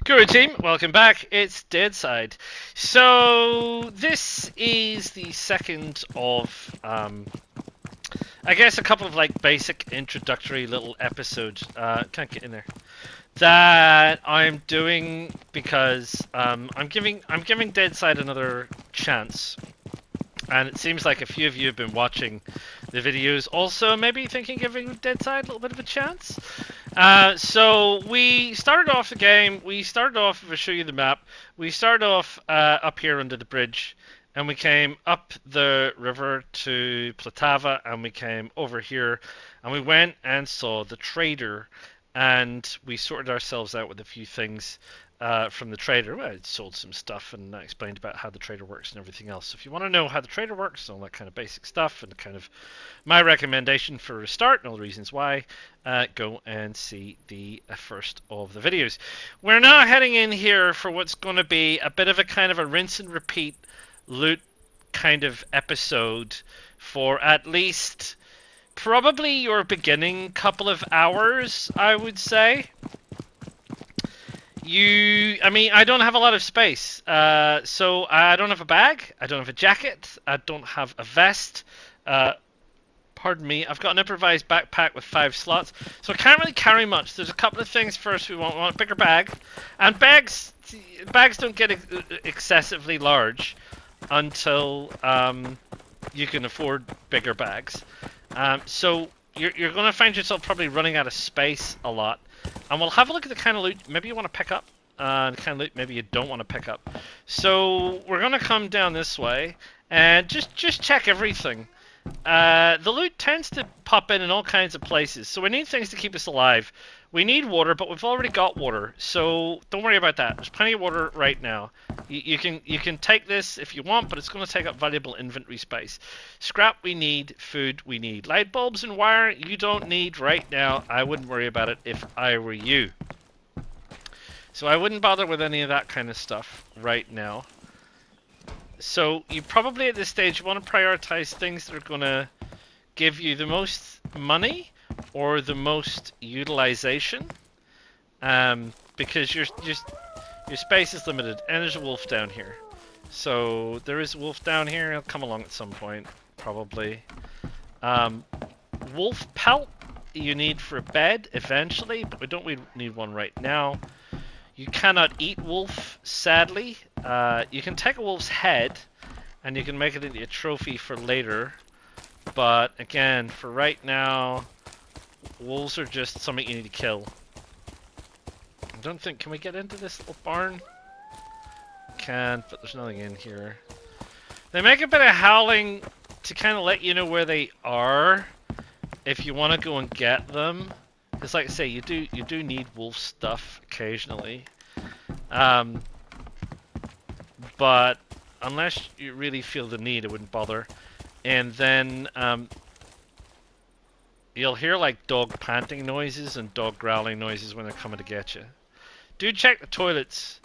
Guru team, welcome back. It's Deadside. So this is the second of, I guess, a couple of like basic introductory little episodes. Can't get in there. That I'm doing because I'm giving Deadside another chance, and it seems like a few of you have been watching the videos. Also, maybe thinking giving Deadside a little bit of a chance. So we started off the game. We started off, if I show you the map, we started off up here under the bridge, and we came up the river to Platava, and we came over here, and we went and saw the trader, and we sorted ourselves out with a few things from the trader. Well, I sold some stuff and I explained about how the trader works and everything else. So if you want to know how the trader works, all that kind of basic stuff, and kind of my recommendation for a start and all the reasons why, go and see the first of the videos. We're now heading in here for what's going to be a bit of a kind of a rinse and repeat loot kind of episode for at least probably your beginning couple of hours, I would say. I mean, I don't have a lot of space, so I don't have a bag, I don't have a jacket, I don't have a vest, pardon me, I've got an improvised backpack with 5 slots, so I can't really carry much. There's a couple of things first we want a bigger bag, and bags don't get excessively large until you can afford bigger bags. So you're going to find yourself probably running out of space a lot. And we'll have a look at the kind of loot maybe you want to pick up, the kind of loot maybe you don't want to pick up. So we're going to come down this way and just check everything. The loot tends to pop in all kinds of places, so we need things to keep us alive. We need water, but we've already got water, so don't worry about that. There's plenty of water right now. You can take this if you want, but it's going to take up valuable inventory space. Scrap we need, food we need. Light bulbs and wire you don't need right now. I wouldn't worry about it if I were you. So I wouldn't bother with any of that kind of stuff right now. So you probably at this stage want to prioritize things that are going to give you the most money or the most utilization, because your space is limited, and there's a wolf down here. So there is a wolf down here. He'll come along at some point, probably. Wolf pelt you need for a bed eventually, but we don't need one right now. You cannot eat wolf, sadly. You can take a wolf's head, and you can make it into a trophy for later. But again, for right now, wolves are just something you need to kill. I don't think, can we get into this little barn? Can, but there's nothing in here. They make a bit of howling to kind of let you know where they are if you want to go and get them. Because like I say, you do need wolf stuff occasionally. But unless you really feel the need, I wouldn't bother. And then you'll hear like dog panting noises and dog growling noises when they're coming to get you. Do check the toilets,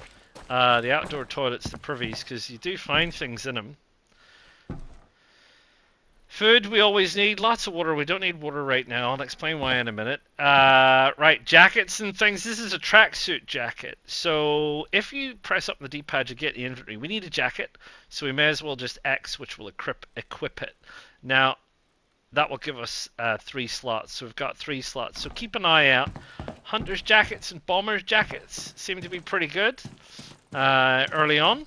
the outdoor toilets, the privies, because you do find things in them. Food we always need, lots of water. We don't need water right now. I'll explain why in a minute. Right, jackets and things. This is a tracksuit jacket. So if you press up the D-pad, you get the inventory. We need a jacket, so we may as well just X, which will equip it. Now, that will give us 3 slots. So we've got 3 slots. So keep an eye out. Hunter's jackets and bomber's jackets seem to be pretty good early on.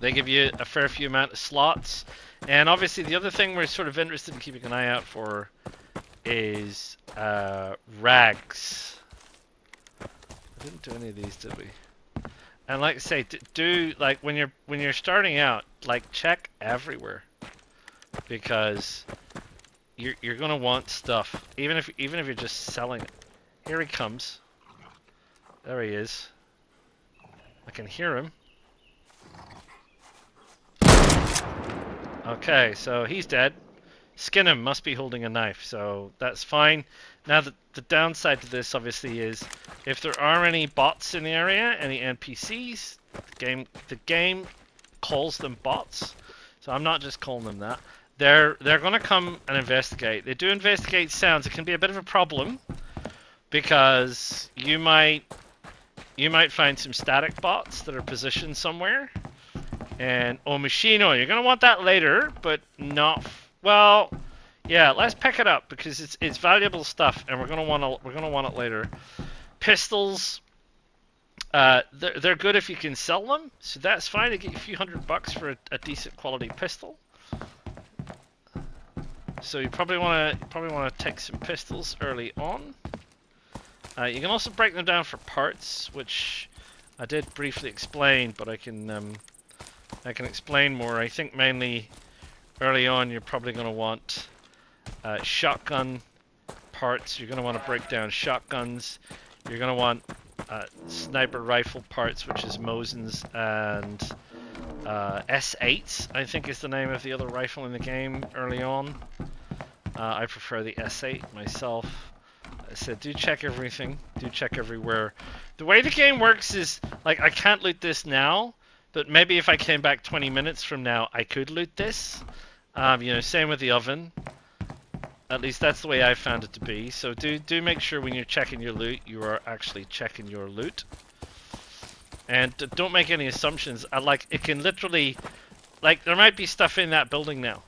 They give you a fair few amount of slots. And obviously the other thing we're sort of interested in keeping an eye out for is rags. I didn't do any of these, did we? And like I say, do like when you're starting out, like check everywhere, because you're gonna want stuff, even if you're just selling it. Here he comes. There he is. I can hear him. Okay, so he's dead. Skin him, must be holding a knife, so that's fine. Now the downside to this obviously is if there are any bots in the area, any NPCs, the game calls them bots. So I'm not just calling them that. They're gonna come and investigate. They do investigate sounds. It can be a bit of a problem because you might you might find some static bots that are positioned somewhere. And Omashino, you're gonna want that later, but not well. Yeah, let's pick it up because it's valuable stuff, and we're gonna want it later. Pistols, they're good if you can sell them, so that's fine. To get you a few $100 for a decent quality pistol. So you probably want to take some pistols early on. You can also break them down for parts, which I did briefly explain, but I can explain more. I think mainly early on you're probably going to want shotgun parts. You're going to want to break down shotguns. You're going to want sniper rifle parts, which is Mosin's, and S8s, I think is the name of the other rifle in the game early on. I prefer the S8 myself. I said, do check everything. Do check everywhere. The way the game works is, like, I can't loot this now, but maybe if I came back 20 minutes from now, I could loot this. You know, same with the oven. At least that's the way I found it to be. So do make sure when you're checking your loot, you are actually checking your loot. And don't make any assumptions. Like, it can literally... Like, there might be stuff in that building now.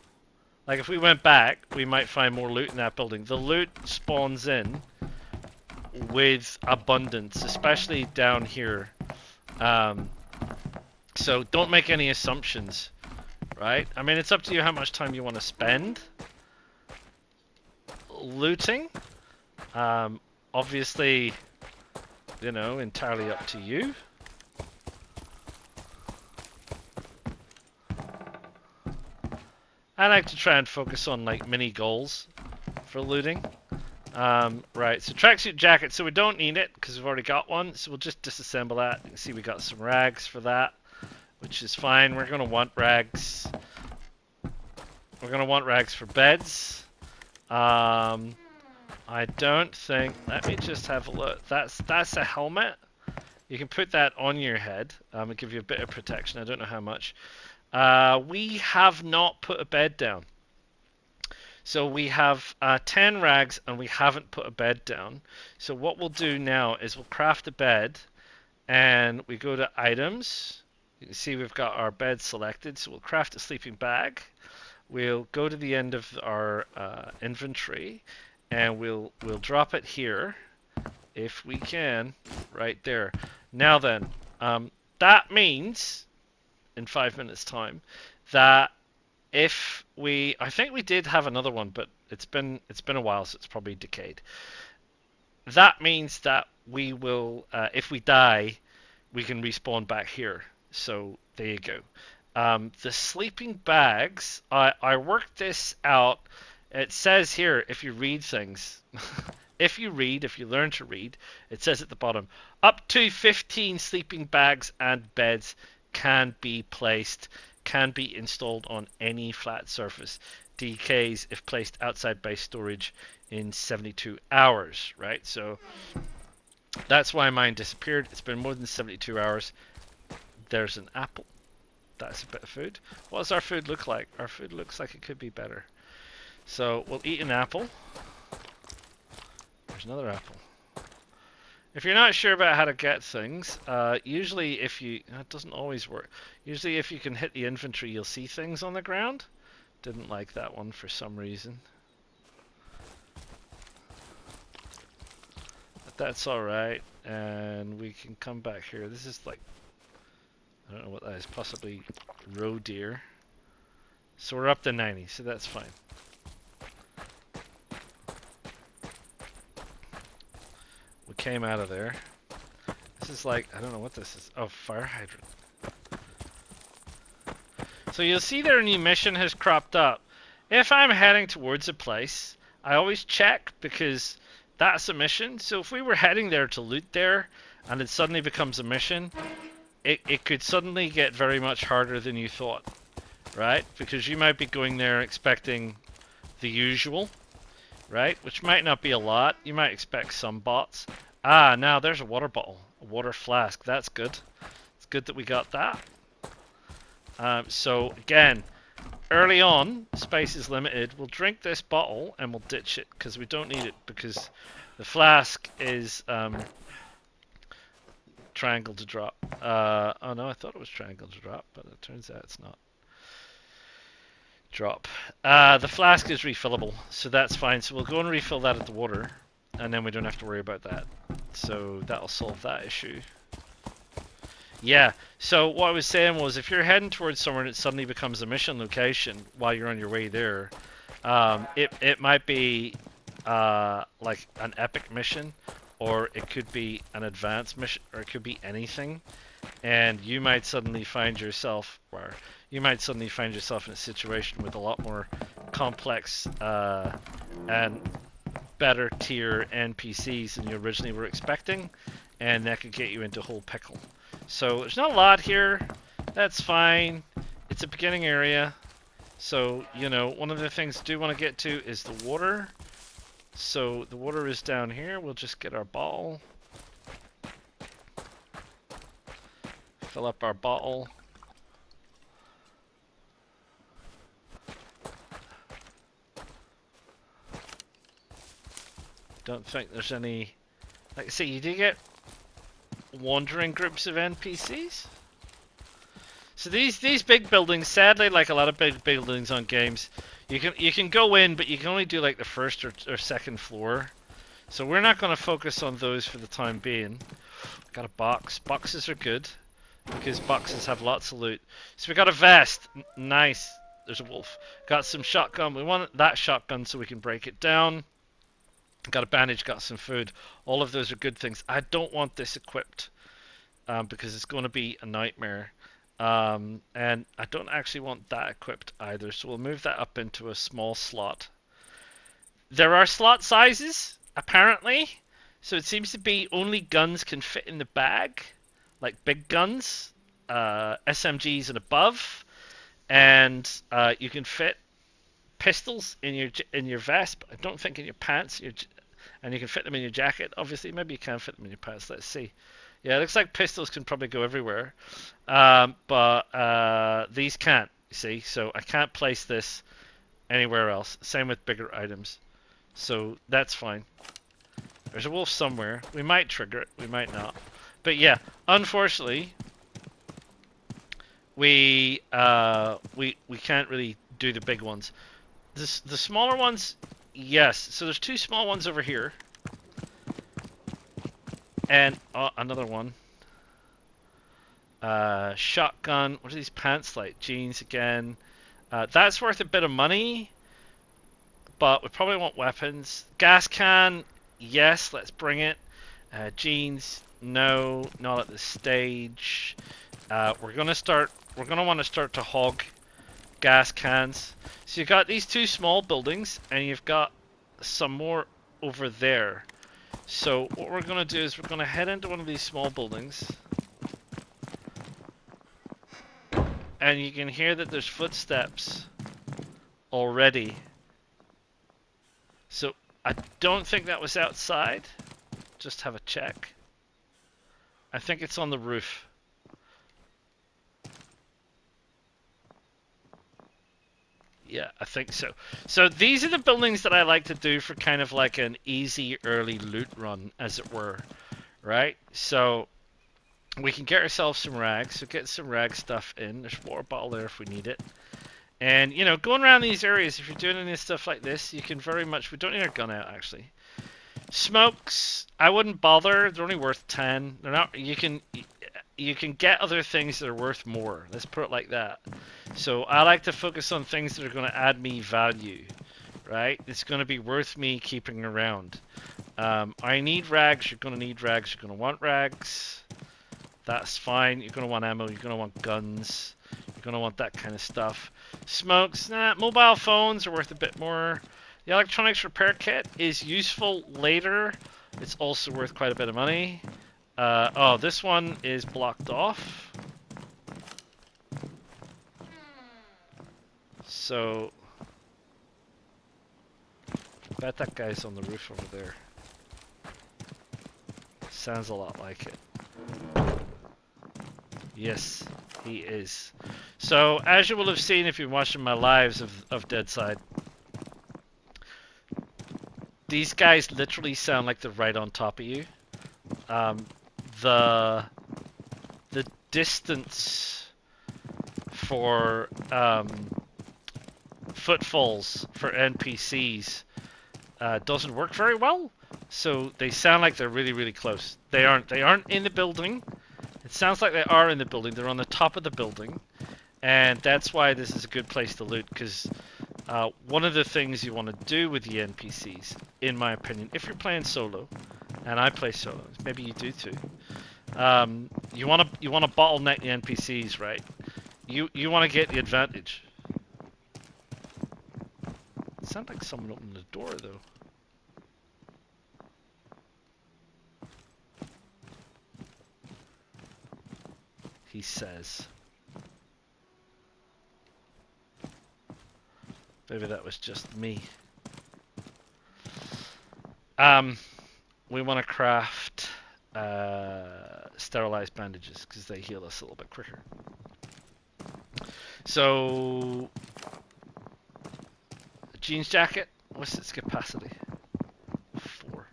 Like, if we went back, we might find more loot in that building. The loot spawns in with abundance, especially down here. So don't make any assumptions, right? I mean, it's up to you how much time you want to spend looting. Obviously, you know, entirely up to you. I like to try and focus on like mini goals for looting. Right, so tracksuit jacket, so we don't need it because we've already got one, so we'll just disassemble that. You can see we got some rags for that, which is fine. We're going to want rags. We're going to want rags for beds. I don't think, let me just have a look. That's a helmet. You can put that on your head. It'll give you a bit of protection. I don't know how much. We have not put a bed down. So we have 10 rags and we haven't put a bed down. So what we'll do now is we'll craft a bed and we go to items. You can see we've got our bed selected. So we'll craft a sleeping bag. We'll go to the end of our inventory and we'll drop it here if we can, right there. Now then, that means in 5 minutes time that if we, I think we did have another one, but it's been a while, so it's probably decayed. That means that we will, if we die, we can respawn back here. So there you go. The sleeping bags, I worked this out. It says here, if you read things, if you learn to read, it says at the bottom, up to 15 sleeping bags and beds can be placed, can be installed on any flat surface. Decays if placed outside base storage in 72 hours, right? So that's why mine disappeared. It's been more than 72 hours. There's an apple. That's a bit of food. What does our food look like? Our food looks like it could be better. So we'll eat an apple. There's another apple. If you're not sure about how to get things, usually if you... It doesn't always work. Usually if you can hit the inventory, you'll see things on the ground. Didn't like that one for some reason. But that's alright. And we can come back here. This is like... I don't know what that is. Possibly roe deer. So we're up to 90, so that's fine. We came out of there. This is like, I don't know what this is. Oh, fire hydrant. So you'll see their new mission has cropped up. If I'm heading towards a place, I always check because that's a mission. So if we were heading there to loot there and it suddenly becomes a mission, it could suddenly get very much harder than you thought, right? Because you might be going there expecting the usual, right? Which might not be a lot. You might expect some bots. Ah, now there's a water bottle, a water flask. That's good. It's good that we got that. So again, early on, space is limited. We'll drink this bottle and we'll ditch it because we don't need it because the flask is triangle to drop. Oh no, I thought it was triangle to drop, but it turns out it's not. Drop. The flask is refillable, so that's fine. So we'll go and refill that at the water, and then we don't have to worry about that. So that'll solve that issue. Yeah, so what I was saying was if you're heading towards somewhere and it suddenly becomes a mission location while you're on your way there, it might be like an epic mission, or it could be an advanced mission, or it could be anything, and you might suddenly find yourself in a situation with a lot more complex and better tier NPCs than you originally were expecting, and that could get you into a whole pickle. So there's not a lot here. That's fine. It's a beginning area. So, you know, one of the things I do want to get to is the water. So the water is down here. We'll just get our bottle. Fill up our bottle. Don't think there's any... Like I say, you do get wandering groups of NPCs. So these big buildings, sadly, like a lot of big buildings on games, you can go in, but you can only do like the first or second floor. So we're not going to focus on those for the time being. Got a box. Boxes are good because boxes have lots of loot. So we got a vest. Nice. There's a wolf. Got some shotgun. We want that shotgun so we can break it down. Got a bandage, got some food. All of those are good things. I don't want this equipped because it's going to be a nightmare. And I don't actually want that equipped either. So we'll move that up into a small slot. There are slot sizes, apparently. So it seems to be only guns can fit in the bag. Like big guns, SMGs and above. And you can fit pistols in your vest, but I don't think in your pants. And you can fit them in your jacket. Obviously, maybe you can fit them in your pants. Let's see. Yeah, it looks like pistols can probably go everywhere, but these can't. You see, so I can't place this anywhere else. Same with bigger items, so that's fine. There's a wolf somewhere. We might trigger it. We might not. But yeah, unfortunately, we can't really do the big ones. The smaller ones, yes. So there's two small ones over here. And another one. Shotgun. What are these pants like? Jeans again. That's worth a bit of money. But we probably want weapons. Gas can, yes, let's bring it. Jeans, no, not at this stage. We're gonna want to start to hog gas cans. So you've got these two small buildings, and you've got some more over there. So what we're going to do is we're going to head into one of these small buildings. And you can hear that there's footsteps already. So I don't think that was outside. Just have a check. I think it's on the roof. Yeah, I think so. So these are the buildings that I like to do for kind of like an easy early loot run, as it were, right? So we can get ourselves some rags. So get some rag stuff in. There's a water bottle there if we need it. And, you know, going around these areas, if you're doing any stuff like this, you can very much... We don't need our gun out, actually. Smokes, I wouldn't bother. They're only worth 10. They're not... You can get other things that are worth more. Let's put it like that. So I like to focus on things that are going to add me value, right? It's going to be worth me keeping around. I need rags. You're going to need rags. You're going to want rags. That's fine. You're going to want ammo. You're going to want guns. You're going to want that kind of stuff. Smokes, nah. Mobile phones are worth a bit more. The electronics repair kit is useful later. It's also worth quite a bit of money. Oh, this one is blocked off. So, I bet that guy's on the roof over there. Sounds a lot like it. Yes, he is. So, as you will have seen if you're watching my lives of Deadside, these guys literally sound like they're right on top of you. The the distance for footfalls for NPCs doesn't work very well. So they sound like they're really, really close. They aren't. They aren't in the building. It sounds like they are in the building. They're on the top of the building, and that's why this is a good place to loot. Because one of the things you want to do with the NPCs, in my opinion, if you're playing solo, and I play solo, maybe you do too. You want to bottleneck the NPCs, right? You want to get the advantage. It sounds like someone opened the door though. He says. Maybe that was just me. We want to craft sterilized bandages because they heal us a little bit quicker. So, jeans jacket. What's its capacity? 4.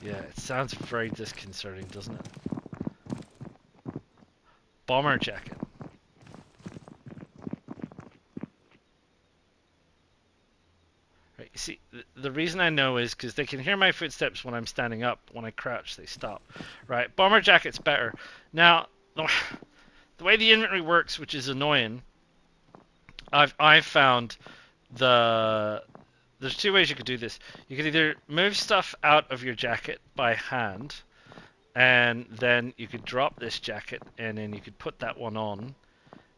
Yeah, it sounds very disconcerting, doesn't it? Bomber jacket. Right, you see, the reason I know is because they can hear my footsteps when I'm standing up. When I crouch, they stop. Right, bomber jacket's better. Now, the way the inventory works, which is annoying, I've found there's 2 ways you could do this. You could either move stuff out of your jacket by hand, and then you could drop this jacket, and then you could put that one on,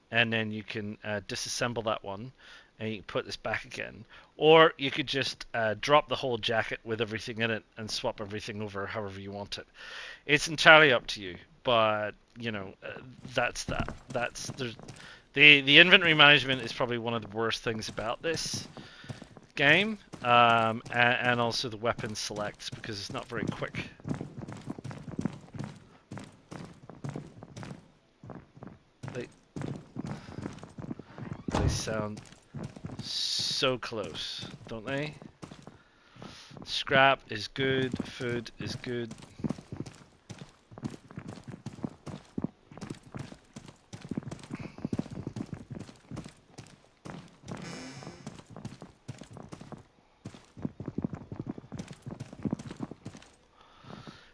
and then you can disassemble that one, and you can put this back again. Or you could just drop the whole jacket with everything in it and swap everything over however you want it. It's entirely up to you, but you know, that's that. The inventory management is probably one of the worst things about this game, and also the weapon selects because it's not very quick. They sound so close, don't they? Scrap is good, food is good.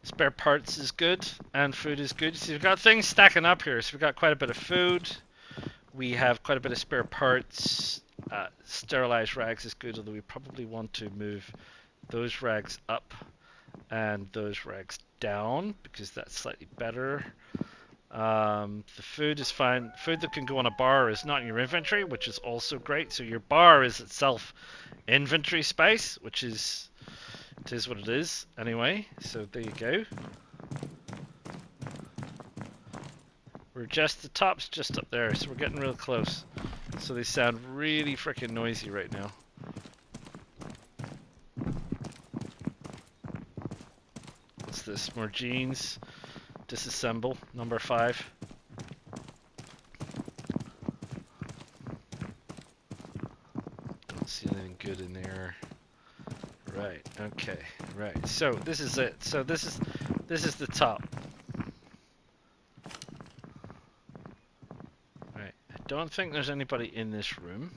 Spare parts is good, and food is good. So we've got things stacking up here. So we've got quite a bit of food. We have quite a bit of spare parts. Sterilized rags is good, although we probably want to move those rags up and those rags down because that's slightly better. The food is fine. Food that can go on a bar is not in your inventory, which is also great. So your bar is itself inventory space, which is, it is what it is anyway. So there you go. We're just, the top's just up there, so we're getting real close. So they sound really freaking noisy right now. What's this? More jeans. Disassemble. Number 5. Don't see anything good in there. Right, okay, right. So this is it. So this is the top. Right. I don't think there's anybody in this room.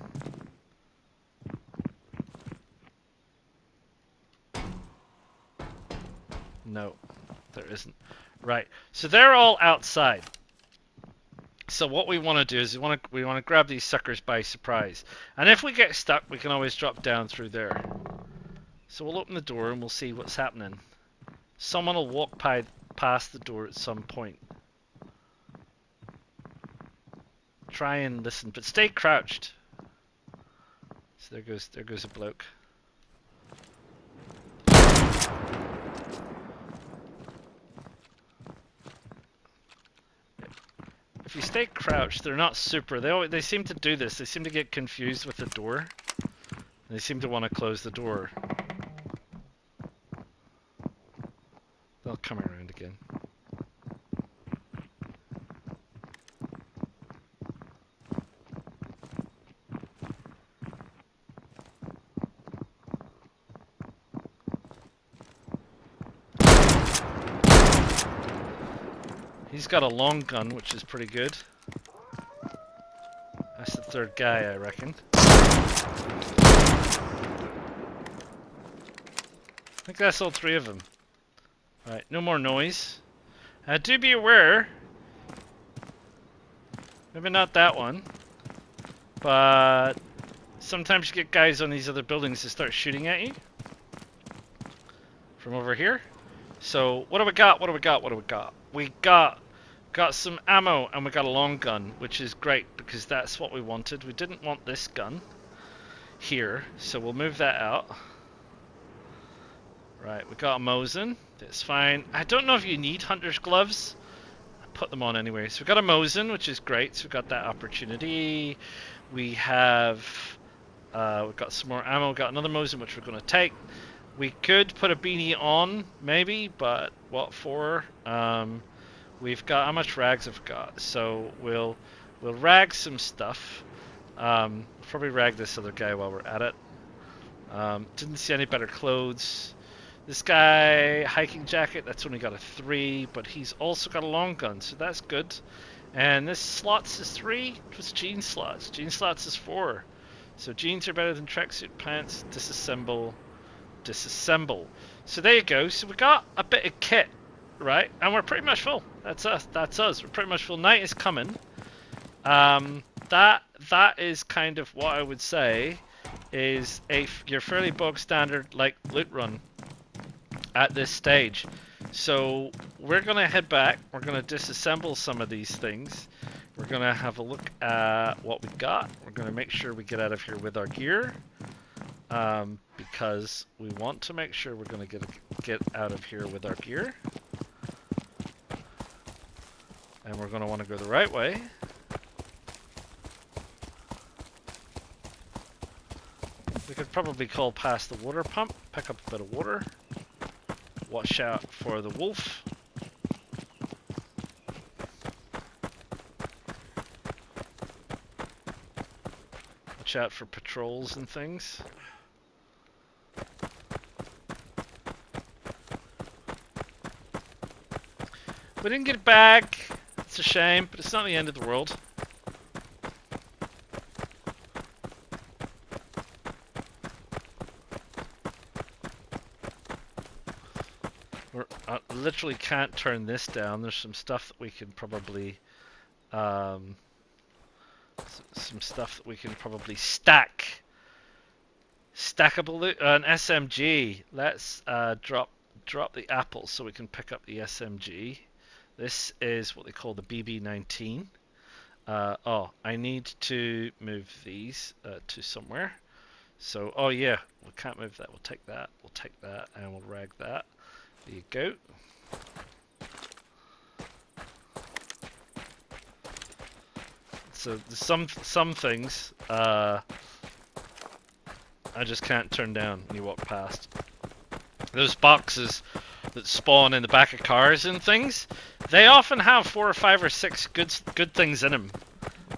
No, there isn't. Right. So they're all outside. So what we want to do is we want to grab these suckers by surprise. And if we get stuck, we can always drop down through there. So we'll open the door and we'll see what's happening. Someone will walk past the door at some point. Try and listen, but stay crouched. So there goes a bloke. If you stay crouched, they're not super. They seem to do this. They seem to get confused with the door. They seem to want to close the door. They'll come around again. He's got a long gun, which is pretty good. That's the third guy, I reckon. I think that's all three of them. Right, no more noise. Do be aware. Maybe not that one. But sometimes you get guys on these other buildings that start shooting at you. From over here. So, what do we got? What do we got? What do we got? We got some ammo and we got a long gun, which is great because that's what we wanted. We didn't want this gun here, so we'll move that out. Right, we got a Mosin. That's fine. I don't know if you need hunter's gloves. I put them on anyway. So we got a Mosin, which is great. So we got that opportunity. We have we've got some more ammo. We've got another Mosin, which we're going to take. We could put a beanie on, maybe, but what for? We've got how much rags have we got? So we'll rag some stuff. Probably rag this other guy while we're at it. Didn't see any better clothes. This guy, hiking jacket, that's only got a 3, but he's also got a long gun, so that's good. And this slots is 3. What's jean slots? Jean slots is 4. So jeans are better than tracksuit pants. Disassemble. Disassemble. So there you go. So we got a bit of kit, right? And we're pretty much full. That's us. That's us. We're pretty much full. Night is coming. That is kind of what I would say is your fairly bog standard like loot run at this stage. So we're gonna head back. We're gonna disassemble some of these things. We're gonna have a look at what we got. We're gonna make sure we get out of here with our gear, because we want to make sure we're gonna get out of here with our gear, and we're gonna want to go the right way. We could probably call past the water pump, pick up a bit of water. Watch out for the wolf. Watch out for patrols and things. We didn't get it back. It's a shame, but it's not the end of the world. I literally can't turn this down. There's some stuff that we can probably stack. Stackable loot. An SMG. Let's drop the apple so we can pick up the SMG. This is what they call the BB-19. I need to move these to somewhere. So, oh yeah, we can't move that. We'll take that. We'll take that, and we'll rag that. There you go. So some things I just can't turn down when you walk past. Those boxes that spawn in the back of cars and things, they often have 4 or 5 or 6 good things in them.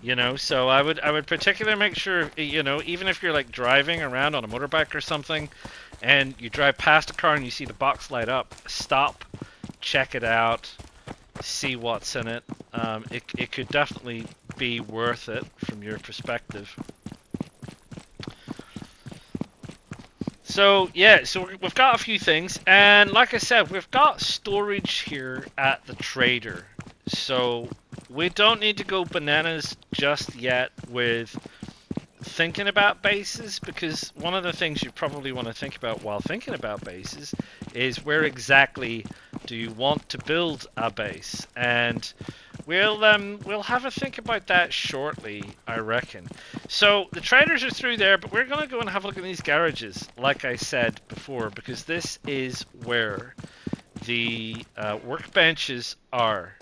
You know, so I would particularly make sure, you know, even if you're like driving around on a motorbike or something, and you drive past a car and you see the box light up, stop, check it out, see what's in it. It could definitely be worth it from your perspective. So yeah, so we've got a few things, and like I said, we've got storage here at the trader. So we don't need to go bananas just yet with thinking about bases, because one of the things you probably want to think about while thinking about bases is where exactly do you want to build a base, and we'll have a think about that shortly, I reckon. So the traders are through there, but we're gonna go and have a look at these garages, like I said before, because this is where the workbenches are.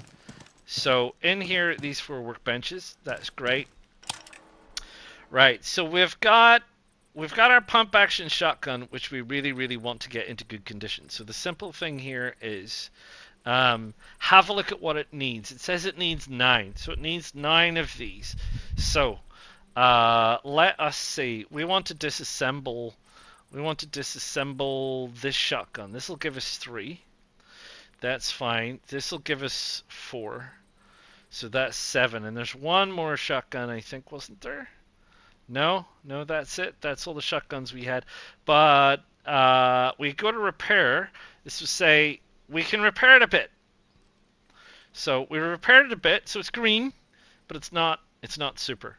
So in here, these 4 workbenches, that's great. Right, so we've got our pump action shotgun, which we really want to get into good condition. So the simple thing here is have a look at what it needs. It says it needs 9, so it needs 9 of these. So let us see. We want to disassemble this shotgun. This will give us 3. That's fine. This will give us 4. So that's 7. And there's one more shotgun, I think, wasn't there? No, no, that's it. That's all the shotguns we had. But we go to repair. This will say we can repair it a bit. So we repaired it a bit. So it's green, but it's not. It's not super.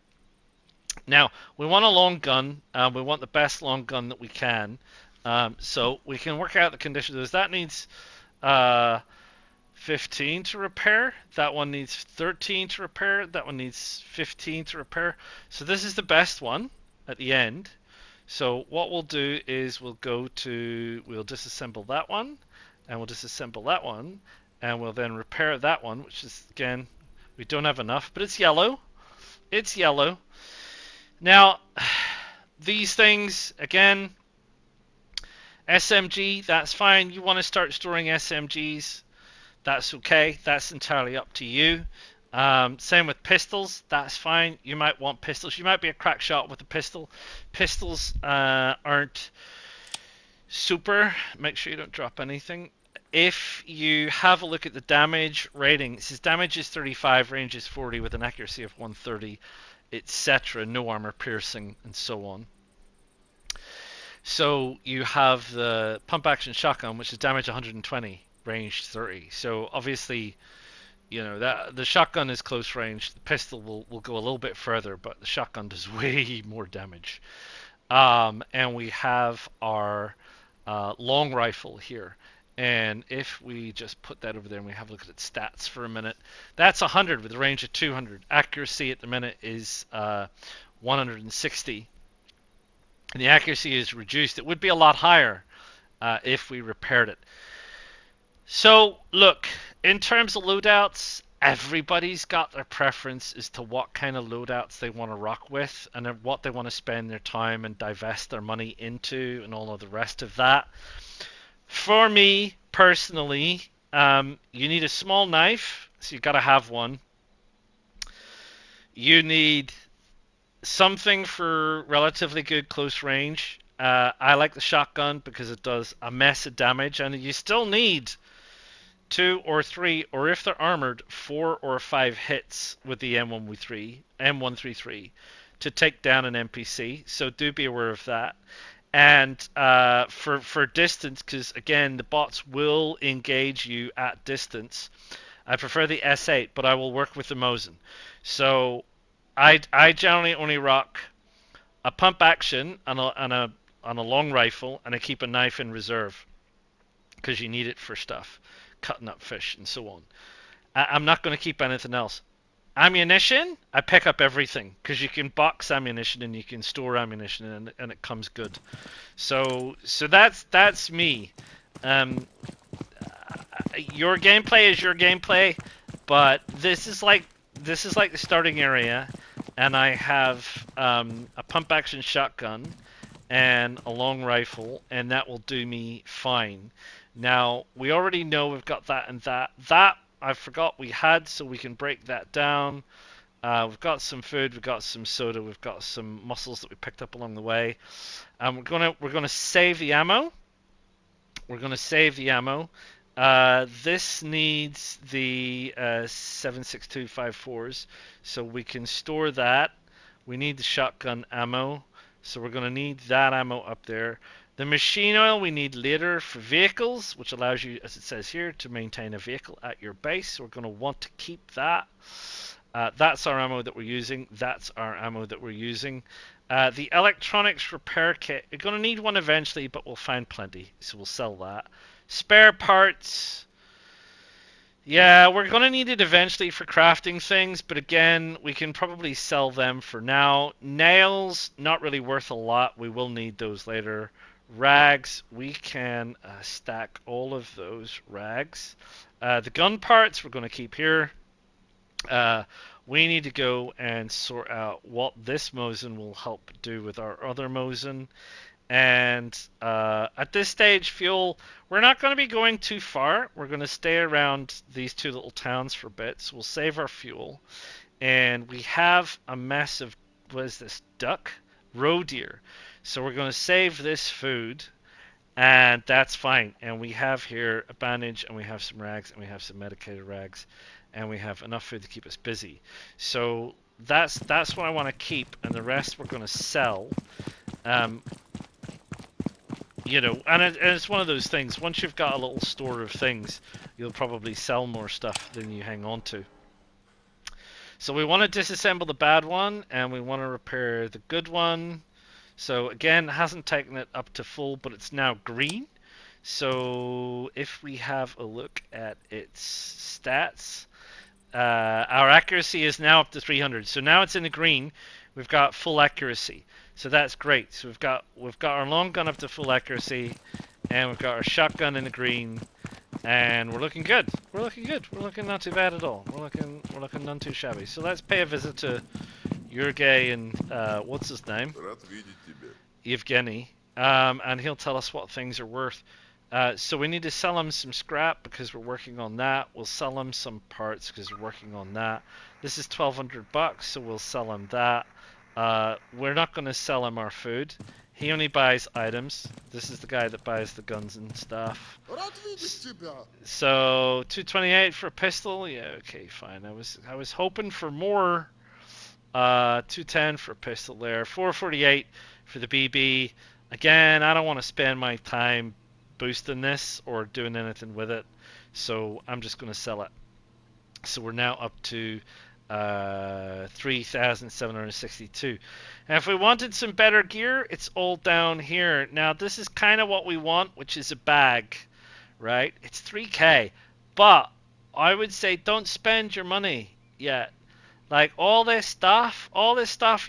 Now we want a long gun. We want the best long gun that we can. So we can work out the conditions. That needs uh, 15 to repair. That one needs 13 to repair. That one needs 15 to repair. So this is the best one at the end. So what we'll do is we'll disassemble that one, and we'll disassemble that one, and we'll then repair that one, which is, again, we don't have enough, but it's yellow. It's yellow. Now, these things, again, SMG, that's fine. You want to start storing SMGs, that's okay. That's entirely up to you. Same with pistols. That's fine. You might want pistols. You might be a crack shot with a pistol. Pistols aren't super. Make sure you don't drop anything. If you have a look at the damage rating, it says damage is 35, range is 40 with an accuracy of 130, etc. No armor piercing, and so on. So you have the pump action shotgun, which is damage 120, range 30. So obviously, you know that the shotgun is close range. The pistol will go a little bit further, but the shotgun does way more damage. And we have our long rifle here. And if we just put that over there and we have a look at its stats for a minute, that's 100 with a range of 200. Accuracy at the minute is 160. And the accuracy is reduced. It would be a lot higher if we repaired it. So, look, in terms of loadouts, everybody's got their preference as to what kind of loadouts they want to rock with and what they want to spend their time and divest their money into and all of the rest of that. For me, personally, you need a small knife, so you've got to have one. You need something for relatively good close range. I like the shotgun because it does a mess of damage, and you still need 2 or 3, or if they're armored, 4 or 5 hits with the M133 to take down an NPC. So do be aware of that. And for distance, because again the bots will engage you at distance, I prefer the S8, but I will work with the Mosin. So I generally only rock a pump action and a long rifle, and I keep a knife in reserve because you need it for stuff, cutting up fish and so on. I'm not going to keep anything else. Ammunition, I pick up everything because you can box ammunition and you can store ammunition, and it comes good. So that's me. Your gameplay is your gameplay, but this is like the starting area, and I have a pump action shotgun and a long rifle, and that will do me fine. Now we already know we've got that and that. That I forgot we had, so we can break that down. We've got some food, we've got some soda, we've got some mussels that we picked up along the way. We're gonna save the ammo. We're gonna save the ammo. This needs the 7.6254s, so we can store that. We need the shotgun ammo, so we're gonna need that ammo up there. The machine oil we need later for vehicles, which allows you, as it says here, to maintain a vehicle at your base. So we're going to want to keep that. That's our ammo that we're using. That's our ammo that we're using. The electronics repair kit, you're going to need one eventually, but we'll find plenty, so we'll sell that. Spare parts, yeah, we're going to need it eventually for crafting things, but again, we can probably sell them for now. Nails, not really worth a lot. We will need those later. Rags, we can stack all of those rags. The gun parts we're going to keep here. We need to go and sort out what this Mosin will help do with our other Mosin. And at this stage, fuel, we're not going to be going too far. We're going to stay around these two little towns for a bit. So we'll save our fuel. And we have a mess of, what is this, duck? Roe deer. So we're going to save this food. and that's fine. And we have here a bandage, and we have some rags, and we have some medicated rags, and we have enough food to keep us busy. So that's what I want to keep, and the rest we're going to sell. Um, and it's one of those things. Once you've got a little store of things, you'll probably sell more stuff than you hang on to. So we want to disassemble the bad one, and we want to repair the good one. So again, it hasn't taken it up to full, but it's now green. So if we have a look at its stats, our accuracy is now up to 300. So now it's in the green. We've got full accuracy. So that's great. So we've got our long gun up to full accuracy, and we've got our shotgun in the green, and we're looking good. We're looking good. We're looking not too bad at all. We're looking none too shabby. So let's pay a visit to Yurgay and what's his name? Evgeny. And he'll tell us what things are worth. So we need to sell him some scrap because we're working on that. We'll sell him some parts because we're working on that. This is $1,200, so we'll sell him that. We're not going to sell him our food. He only buys items. This is the guy that buys the guns and stuff. So 228 for a pistol. Yeah, okay, fine. I was hoping for more. 210 for a pistol there. 448 for the BB. Again, I don't want to spend my time boosting this or doing anything with it, so I'm just going to sell it. So we're now up to 3,762. And if we wanted some better gear, it's all down here. Now this is kind of what we want, which is a bag, right? It's 3k, but I would say don't spend your money yet. Like all this stuff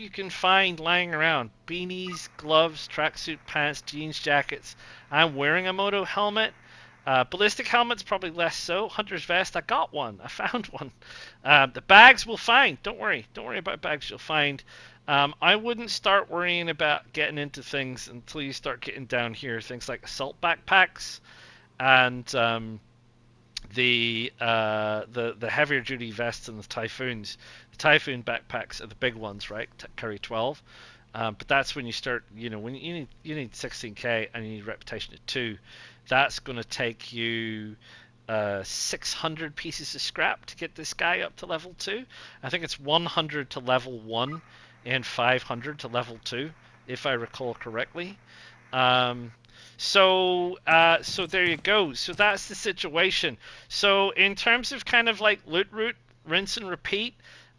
you can find lying around. Beanies, gloves, tracksuit pants, jeans jackets. I'm wearing a moto helmet. Ballistic helmet's probably less so. Hunter's vest, I got one. I found one. The bags we'll find. Don't worry about bags you'll find. I wouldn't start worrying about getting into things until you start getting down here. Things like assault backpacks and the heavier duty vests and the Typhoons. The Typhoon backpacks are the big ones, right? Carry 12. But that's when you start, when you need 16k and you need reputation at 2. That's going to take you 600 pieces of scrap to get this guy up to level 2. I think it's 100 to level 1 and 500 to level 2, if I recall correctly. So there you go. So that's the situation. So in terms of kind of like loot route, rinse and repeat,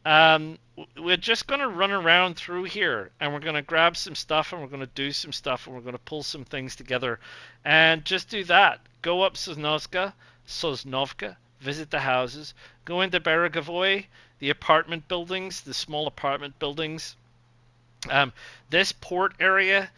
we're just going to run around through here and we're going to grab some stuff and we're going to do some stuff and we're going to pull some things together and just do that. Go up Sosnovka, visit the houses, go into Beregavoy, the apartment buildings, the small apartment buildings. This port area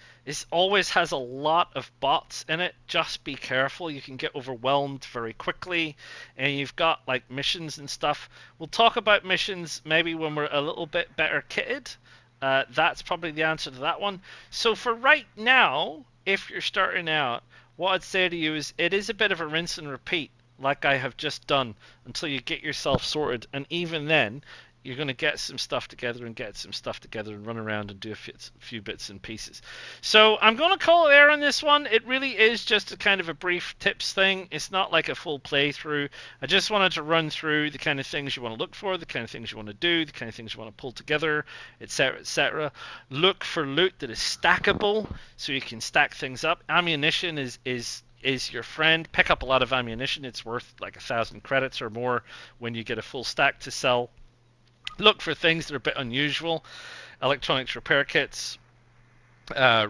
always has a lot of bots in it. Just be careful. You can get overwhelmed very quickly. And you've got like missions and stuff. We'll talk about missions maybe when we're a little bit better kitted. That's probably the answer to that one. So for right now, if you're starting out, what I'd say to you is it is a bit of a rinse and repeat, like I have just done, until you get yourself sorted. And even then, you're going to get some stuff together and run around and do a few bits and pieces. So I'm going to call it there on this one. It really is just a kind of a brief tips thing. It's not like a full playthrough. I just wanted to run through the kind of things you want to look for, the kind of things you want to do, the kind of things you want to pull together, etc., etc. Look for loot that is stackable so you can stack things up. Ammunition is your friend. Pick up a lot of ammunition. It's worth like 1,000 credits or more when you get a full stack to sell. Look for things that are a bit unusual. Electronics repair kits,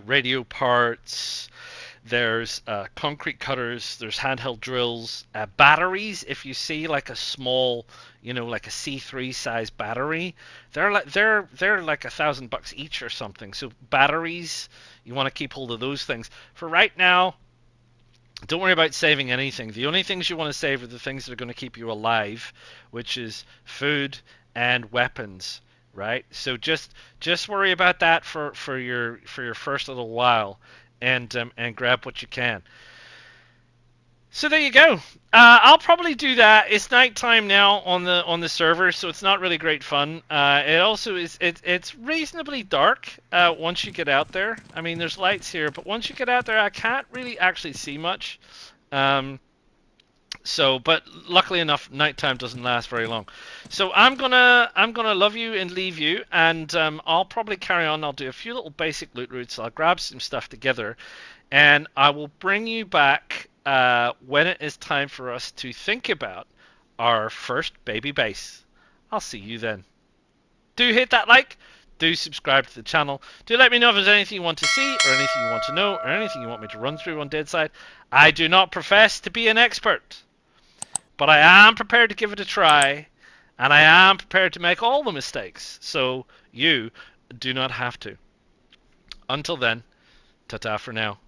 radio parts, there's concrete cutters, there's handheld drills, batteries. If you see like a small, like a C3 size battery, they're like $1,000 each or something. So batteries, you want to keep hold of those things. For right now, don't worry about saving anything. The only things you want to save are the things that are going to keep you alive, which is food and weapons, right? So just worry about that for your first little while, and grab what you can. So there you go. I'll probably do that. It's nighttime now on the server, so it's not really great fun. It also is it's reasonably dark once you get out there. I mean, there's lights here, but once you get out there, I can't really actually see much. Um, but luckily enough, nighttime doesn't last very long. So I'm gonna love you and leave you, and I'll probably carry on. I'll do a few little basic loot routes. I'll grab some stuff together, and I will bring you back when it is time for us to think about our first baby base. I'll see you then. Do hit that like. Do subscribe to the channel. Do let me know if there's anything you want to see, or anything you want to know, or anything you want me to run through on Deadside. I do not profess to be an expert, but I am prepared to give it a try, and I am prepared to make all the mistakes, so you do not have to. Until then, ta-ta for now.